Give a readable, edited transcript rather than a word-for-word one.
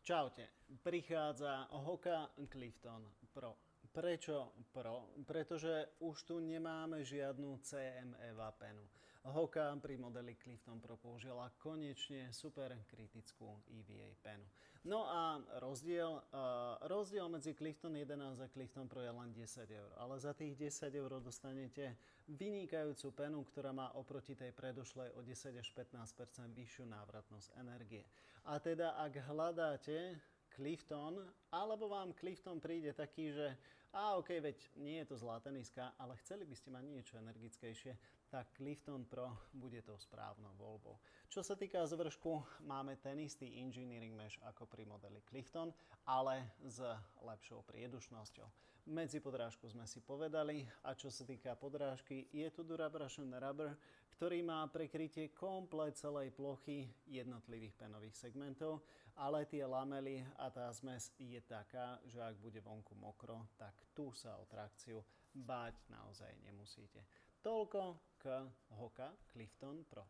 Čaute, prichádza Hoka Clifton Pro. Prečo Pro? Pretože už tu nemáme žiadnu CME penu. Hoka pri modeli Clifton Pro použila konečne super kritickú EVA penu. No a rozdiel medzi Clifton 11 a Clifton Pro je len 10 eur. Ale za tých 10 eur dostanete vynikajúcu penu, ktorá má oproti tej predošlej o 10 až 15% vyššiu návratnosť energie. A teda ak hľadáte Clifton, alebo vám Clifton príde taký, že veď nie je to zlá teniska, ale chceli by ste mať niečo energickejšie, tak Clifton Pro bude tou správnou voľbou. Čo sa týka zvršku, máme ten istý engineering mesh ako pri modeli Clifton, ale s lepšou priedušnosťou. Medzi podrážku sme si povedali, a čo sa týka podrážky, je tu Durabrush Rubber, ktorý má prekrytie komplet celej plochy jednotlivých penových segmentov, ale tie lamely a tá zmes je taká, že ak bude vonku mokro, tak tu sa o trakciu báť naozaj nemusíte. Toľko k Hoka Clifton Pro.